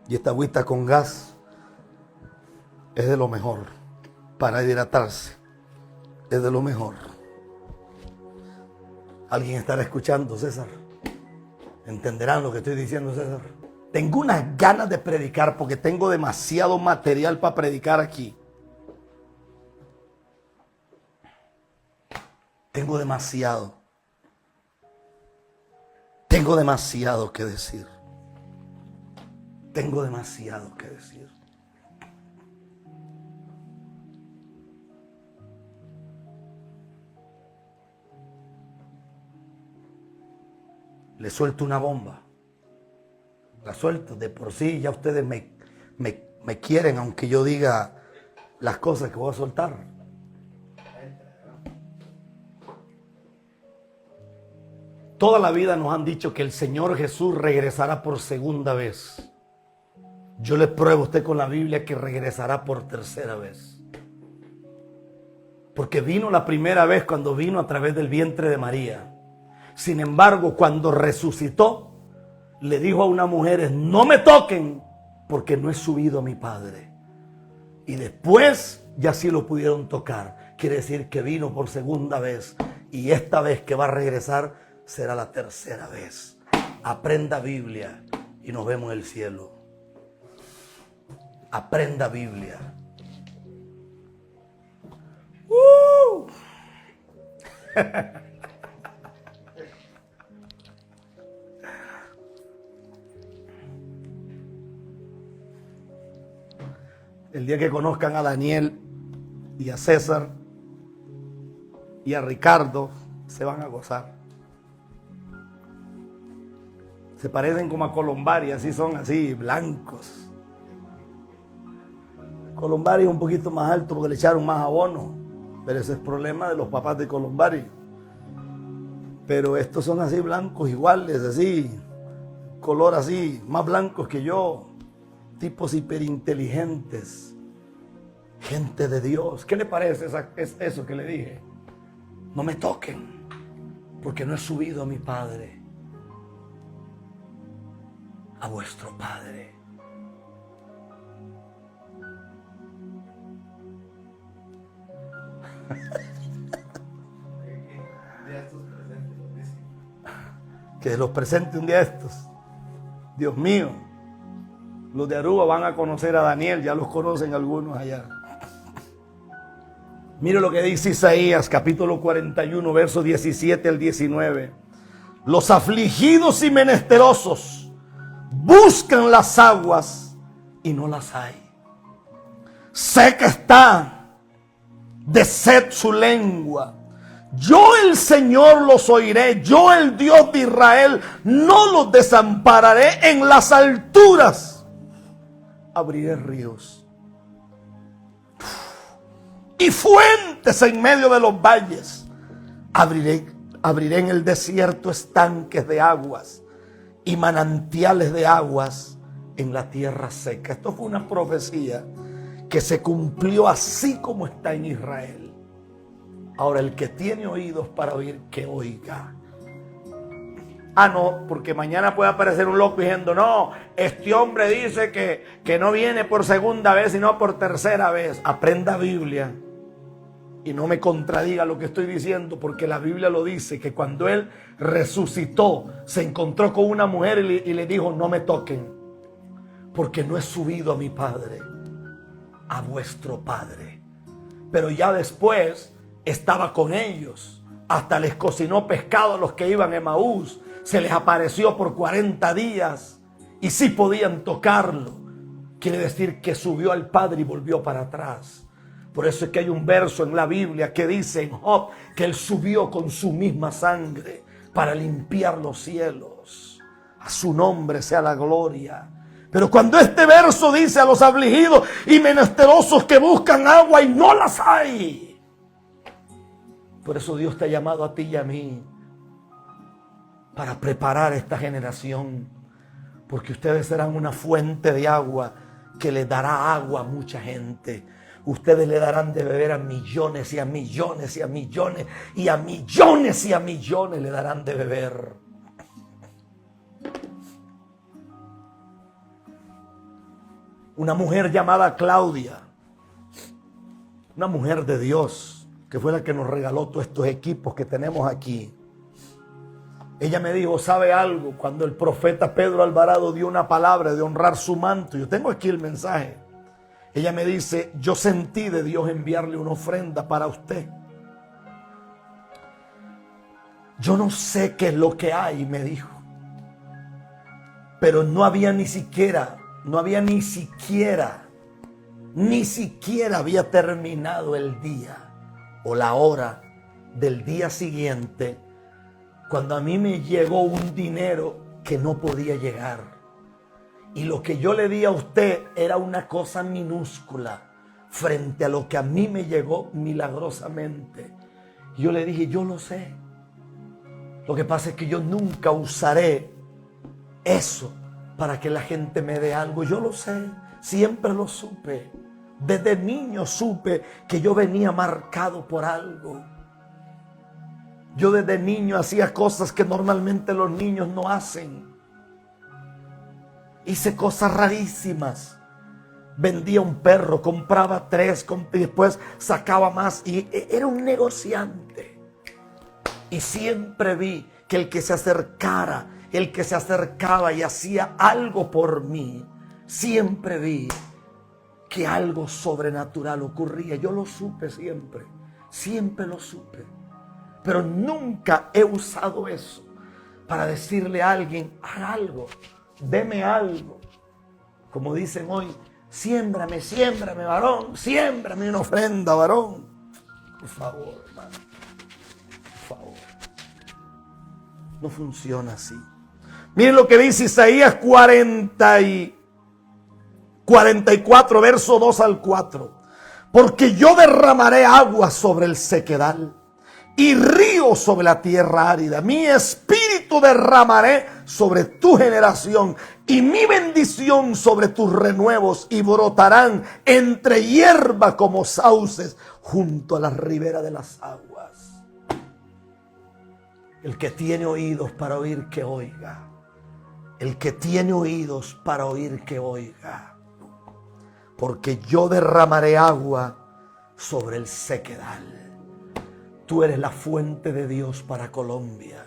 Y esta agüita con gas es de lo mejor para hidratarse. Es de lo mejor. ¿Alguien estará escuchando, César? ¿Entenderán lo que estoy diciendo, César? Tengo unas ganas de predicar porque tengo demasiado material para predicar aquí. Tengo demasiado. Tengo demasiado que decir. Tengo demasiado que decir. Le suelto una bomba. La suelto. De por sí ya ustedes me quieren, aunque yo diga las cosas que voy a soltar. Toda la vida nos han dicho que el Señor Jesús regresará por segunda vez. Yo le pruebo a usted con la Biblia que regresará por tercera vez. Porque vino la primera vez cuando vino a través del vientre de María. Sin embargo, cuando resucitó, le dijo a unas mujeres, no me toquen porque no he subido a mi Padre. Y después ya sí lo pudieron tocar. Quiere decir que vino por segunda vez. Y esta vez que va a regresar será la tercera vez. Aprenda Biblia y nos vemos en el cielo. Aprenda Biblia. El día que conozcan a Daniel y a César y a Ricardo, se van a gozar. Se parecen como a Colombari, así son, así, blancos. Colombari es un poquito más alto porque le echaron más abono, pero ese es problema de los papás de Colombari. Pero estos son así blancos iguales, así, color así, más blancos que yo, tipos hiperinteligentes, gente de Dios. ¿Qué le parece eso que le dije? No me toquen, porque no he subido a mi Padre, a vuestro Padre. Que los presente un día estos. Dios mío, los de Aruba van a conocer a Daniel, ya los conocen algunos allá. Mire lo que dice Isaías, capítulo 41, versos 17 al 19. Los afligidos y menesterosos buscan las aguas y no las hay. Seca está de sed su lengua. Yo el Señor los oiré, yo el Dios de Israel no los desampararé. En las alturas abriré ríos y fuentes en medio de los valles. Abriré en el desierto estanques de aguas y manantiales de aguas en la tierra seca. Esto fue una profecía que se cumplió así como está en Israel. Ahora, el que tiene oídos para oír, que oiga. Ah, no, porque mañana puede aparecer un loco diciendo, no, este hombre dice que no viene por segunda vez, sino por tercera vez. Aprenda Biblia y no me contradiga lo que estoy diciendo, porque la Biblia lo dice, que cuando él resucitó, se encontró con una mujer y le dijo, no me toquen, porque no he subido a mi Padre, a vuestro Padre. Pero ya después estaba con ellos, hasta les cocinó pescado a los que iban a Emaús, se les apareció por 40 días y sí podían tocarlo. Quiere decir que subió al Padre y volvió para atrás. Por eso es que hay un verso en la Biblia que dice en Job que él subió con su misma sangre para limpiar los cielos. A su nombre sea la gloria. Pero cuando este verso dice a los afligidos y menesterosos que buscan agua y no las hay. Por eso Dios te ha llamado a ti y a mí para preparar esta generación. Porque ustedes serán una fuente de agua que le dará agua a mucha gente. Ustedes le darán de beber a millones y a millones y a millones y a millones y a millones le darán de beber. una mujer llamada Claudia, una mujer de Dios, que fue la que nos regaló todos estos equipos que tenemos aquí. Ella me dijo, ¿sabe algo? Cuando el profeta Pedro Alvarado dio una palabra de honrar su manto, yo tengo aquí el mensaje. Ella me dice, yo sentí de Dios enviarle una ofrenda para usted. Yo no sé qué es lo que hay, me dijo. Pero no había ni siquiera había terminado el día o la hora del día siguiente cuando a mí me llegó un dinero que no podía llegar. Y lo que yo le di a usted era una cosa minúscula frente a lo que a mí me llegó milagrosamente. Yo le dije, yo lo sé. Lo que pasa es que yo nunca usaré eso para que la gente me dé algo. Yo lo sé, siempre lo supe. Desde niño supe que yo venía marcado por algo. Yo desde niño hacía cosas que normalmente los niños no hacen. Hice cosas rarísimas. Vendía un perro, compraba 3 y después sacaba más. Y era un negociante. Y siempre vi que el que se acercaba y hacía algo por mí, siempre vi que algo sobrenatural ocurría. Yo lo supe siempre lo supe. Pero nunca he usado eso para decirle a alguien, haga algo, deme algo. Como dicen hoy, siémbrame, varón, siémbrame una ofrenda, varón. Por favor, hermano, por favor. No funciona así. Miren lo que dice Isaías 44, verso 2 al 4. Porque yo derramaré agua sobre el sequedal y río sobre la tierra árida. Mi espíritu derramaré sobre tu generación y mi bendición sobre tus renuevos, y brotarán entre hierba como sauces junto a la ribera de las aguas. El que tiene oídos para oír, que oiga. El que tiene oídos para oír, que oiga. Porque yo derramaré agua sobre el sequedal. Tú eres la fuente de Dios para Colombia.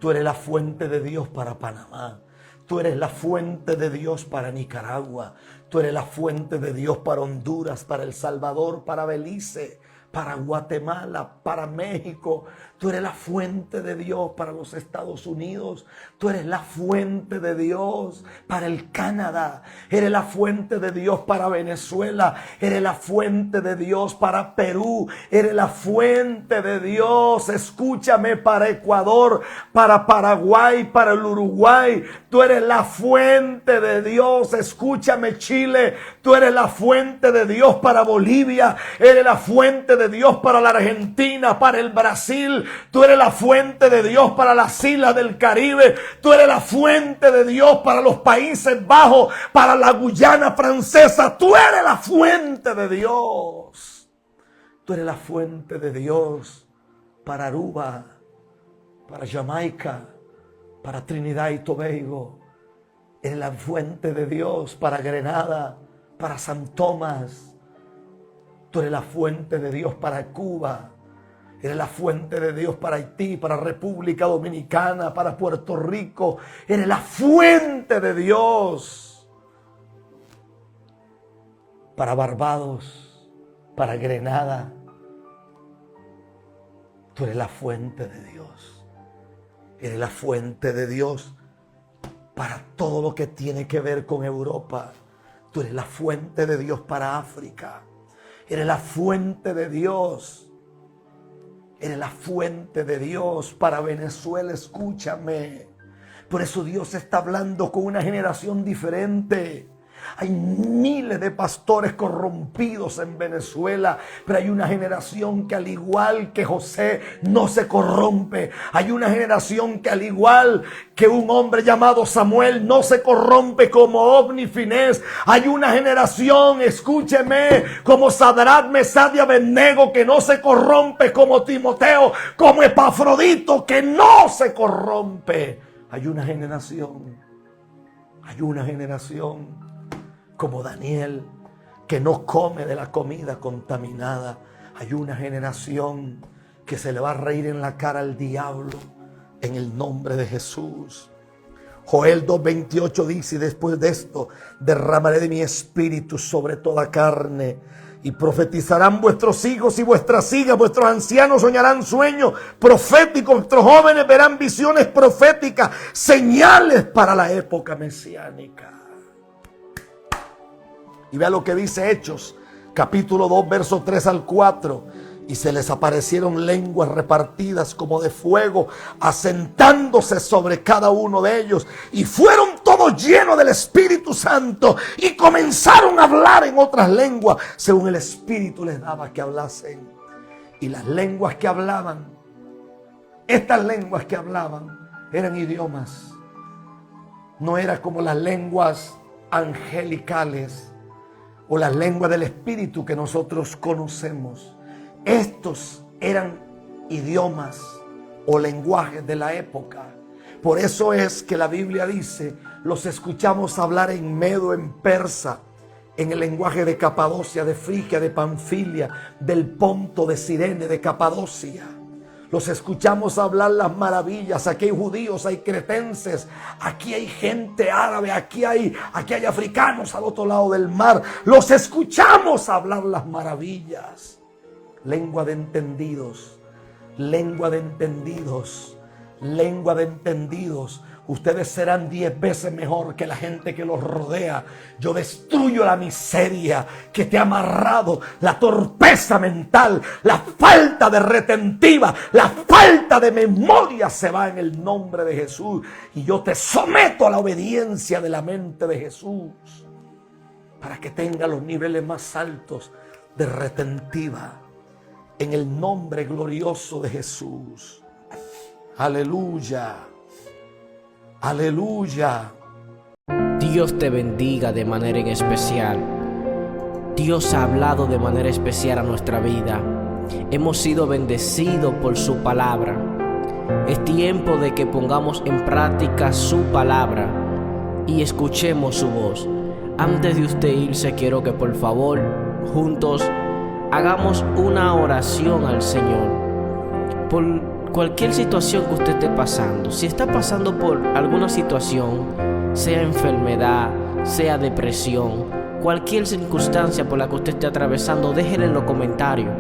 Tú eres la fuente de Dios para Panamá. Tú eres la fuente de Dios para Nicaragua. Tú eres la fuente de Dios para Honduras, para El Salvador, para Belice, para Guatemala, para México. Tú eres la fuente de Dios para los Estados Unidos. Tú eres la fuente de Dios para el Canadá. Eres la fuente de Dios para Venezuela. Eres la fuente de Dios para Perú. Eres la fuente de Dios, escúchame, para Ecuador, para Paraguay, para el Uruguay. Tú eres la fuente de Dios, escúchame, Chile. Tú eres la fuente de Dios para Bolivia. Eres la fuente de Dios para la Argentina, para el Brasil. Tú eres la fuente de Dios para las islas del Caribe. Tú eres la fuente de Dios para los Países Bajos, para la Guyana francesa. Tú eres la fuente de Dios. Tú eres la fuente de Dios para Aruba, para Jamaica, para Trinidad y Tobago. Eres la fuente de Dios para Grenada, para San Tomás. Tú eres la fuente de Dios para Cuba. Eres la fuente de Dios para Haití, para República Dominicana, para Puerto Rico. Eres la fuente de Dios para Barbados, para Grenada. Tú eres la fuente de Dios. Eres la fuente de Dios para todo lo que tiene que ver con Europa. Tú eres la fuente de Dios para África. Eres la fuente de Dios. Eres la fuente de Dios para Venezuela, escúchame. Por eso Dios está hablando con una generación diferente. Hay miles de pastores corrompidos en Venezuela, pero hay una generación que, al igual que José, no se corrompe. Hay una generación que, al igual que un hombre llamado Samuel, no se corrompe como Ofni y Finés. Hay una generación, escúcheme, como Sadrach, Mesach y Abednego, que no se corrompe, como Timoteo, como Epafrodito, que no se corrompe. Hay una generación como Daniel, que no come de la comida contaminada. Hay una generación que se le va a reír en la cara al diablo en el nombre de Jesús. Joel 2:28 dice: y después de esto derramaré de mi espíritu sobre toda carne, y profetizarán vuestros hijos y vuestras hijas, vuestros ancianos soñarán sueños proféticos, vuestros jóvenes verán visiones proféticas, señales para la época mesiánica. Y vea lo que dice Hechos, capítulo 2, versos 3 al 4. Y se les aparecieron lenguas repartidas como de fuego, asentándose sobre cada uno de ellos. Y fueron todos llenos del Espíritu Santo y comenzaron a hablar en otras lenguas, según el Espíritu les daba que hablasen. Y las lenguas que hablaban, estas lenguas que hablaban, eran idiomas. No era como las lenguas angelicales o las lenguas del Espíritu que nosotros conocemos. Estos eran idiomas o lenguajes de la época. Por eso es que la Biblia dice: los escuchamos hablar en medo, en persa, en el lenguaje de Capadocia, de Frigia, de Panfilia, del Ponto, de Cirene, de Capadocia. Los escuchamos hablar las maravillas. Aquí hay judíos, hay cretenses, aquí hay gente árabe, aquí hay africanos al otro lado del mar. Los escuchamos hablar las maravillas. Lengua de entendidos, lengua de entendidos, lengua de entendidos. Ustedes serán 10 veces mejor que la gente que los rodea. Yo destruyo la miseria que te ha amarrado, la torpeza mental, la falta de retentiva, la falta de memoria se va en el nombre de Jesús. Y yo te someto a la obediencia de la mente de Jesús para que tenga los niveles más altos de retentiva. En el nombre glorioso de Jesús. Aleluya. Aleluya. Dios te bendiga de manera en especial. Dios ha hablado de manera especial a nuestra vida. Hemos sido bendecidos por su palabra. Es tiempo de que pongamos en práctica su palabra y escuchemos su voz. Antes de usted irse, quiero que por favor, juntos, hagamos una oración al Señor por cualquier situación que usted esté pasando. Si está pasando por alguna situación, sea enfermedad, sea depresión, cualquier circunstancia por la que usted esté atravesando, déjela en los comentarios.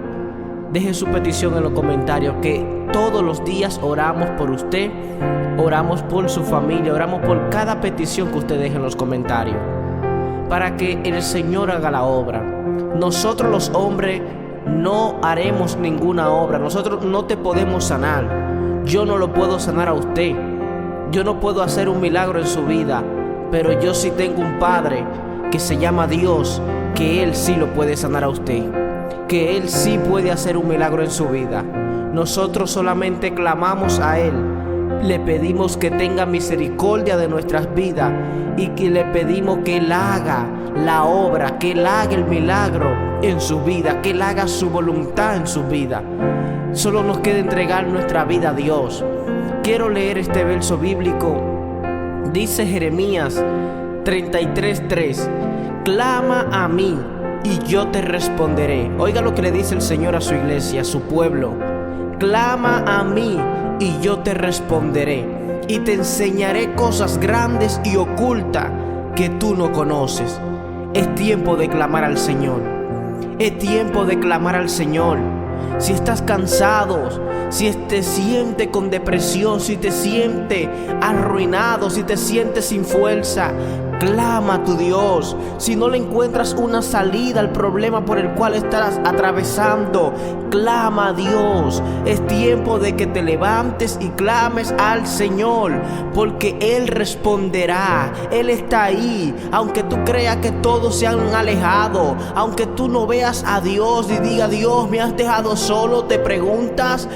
Deje su petición en los comentarios, que todos los días oramos por usted, oramos por su familia, oramos por cada petición que usted deje en los comentarios, para que el Señor haga la obra. Nosotros los hombres no haremos ninguna obra. Nosotros no te podemos sanar. Yo no lo puedo sanar a usted. Yo no puedo hacer un milagro en su vida, pero yo sí tengo un Padre que se llama Dios, que Él sí lo puede sanar a usted, que Él sí puede hacer un milagro en su vida. Nosotros solamente clamamos a Él, le pedimos que tenga misericordia de nuestras vidas y que le pedimos que Él haga la obra, que Él haga el milagro en su vida, que Él haga su voluntad en su vida. Solo nos queda entregar nuestra vida a Dios. Quiero leer este verso bíblico. Dice Jeremías 33:3: clama a mí y yo te responderé. Oiga lo que le dice el Señor a su iglesia, a su pueblo. Clama a mí y yo te responderé, y te enseñaré cosas grandes y ocultas que tú no conoces. Es tiempo de clamar al Señor. Es tiempo de clamar al Señor. Si estás cansado, si te sientes con depresión, si te sientes arruinado, si te sientes sin fuerza, clama a tu Dios. Si no le encuentras una salida al problema por el cual estás atravesando, clama a Dios. Es tiempo de que te levantes y clames al Señor, porque Él responderá. Él está ahí. Aunque tú creas que todos se han alejado, aunque tú no veas a Dios y diga: Dios, me has dejado solo, te preguntas,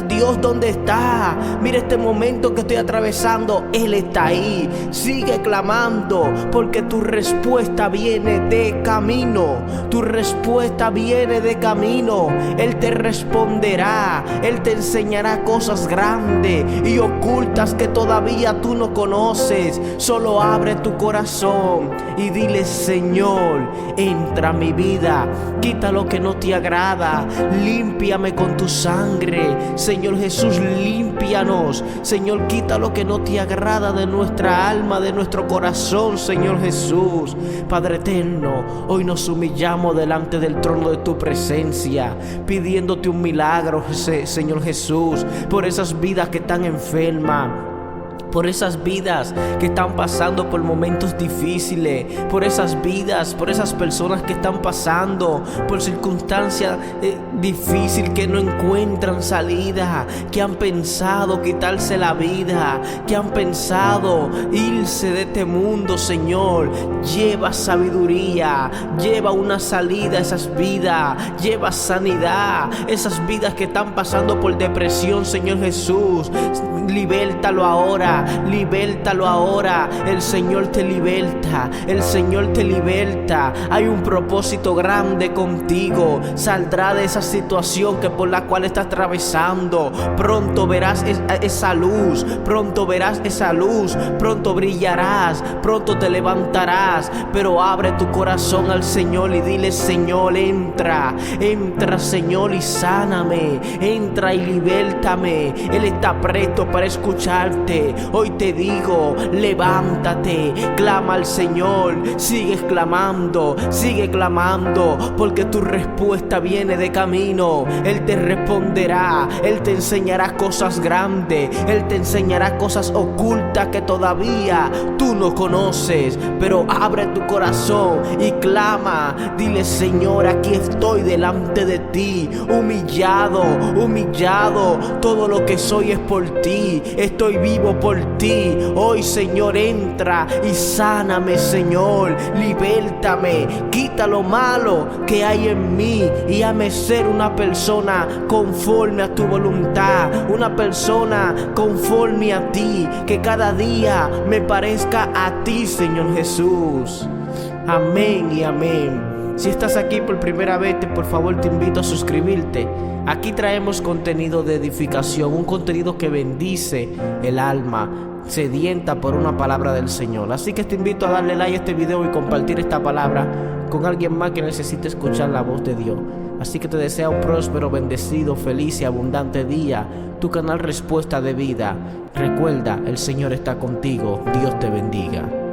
Dios, ¿dónde está? Mira este momento que estoy atravesando. Él está ahí. Sigue clamando. clamando, porque tu respuesta viene de camino. Tu respuesta viene de camino. Él te responderá, Él te enseñará cosas grandes y ocultas que todavía tú no conoces. Solo abre tu corazón y dile: Señor, entra a mi vida, quita lo que no te agrada, límpiame con tu sangre. Señor Jesús, límpianos. Señor, quita lo que no te agrada de nuestra alma, de nuestro corazón, Señor Jesús. Padre eterno, hoy nos humillamos delante del trono de tu presencia, pidiéndote un milagro, Señor Jesús, por esas vidas que están enfermas, por esas vidas que están pasando por momentos difíciles, por esas vidas, por esas personas que están pasando por circunstancias difíciles, que no encuentran salida, que han pensado quitarse la vida, que han pensado irse de este mundo. Señor, lleva sabiduría, lleva una salida a esas vidas, lleva sanidad, esas vidas que están pasando por depresión, Señor Jesús. Libértalo ahora, libértalo ahora. El Señor te liberta, el Señor te liberta. Hay un propósito grande contigo. Saldrá de esa situación que por la cual estás atravesando. Pronto verás esa luz, pronto verás esa luz, pronto brillarás, pronto te levantarás. Pero abre tu corazón al Señor y dile: Señor, entra, entra, Señor, y sáname, entra y libértame. Él está presto para escucharte. Hoy te digo: levántate, clama al Señor, sigue clamando, porque tu respuesta viene de camino. Él te responderá, Él te enseñará cosas grandes, Él te enseñará cosas ocultas que todavía tú no conoces. Pero abre tu corazón y clama, dile: Señor, aquí estoy delante de ti, humillado, todo lo que soy es por ti, estoy vivo por ti. Hoy, Señor, entra y sáname, Señor, libértame, quita lo malo que hay en mí y hazme ser una persona conforme a tu voluntad, una persona conforme a ti, que cada día me parezca a ti, Señor Jesús. Amén y amén. Si estás aquí por primera vez, por favor te invito a suscribirte. Aquí traemos contenido de edificación, un contenido que bendice el alma sedienta por una palabra del Señor. Así que te invito a darle like a este video y compartir esta palabra con alguien más que necesite escuchar la voz de Dios. Así que te deseo un próspero, bendecido, feliz y abundante día. Tu canal Respuesta de Vida. Recuerda, el Señor está contigo. Dios te bendiga.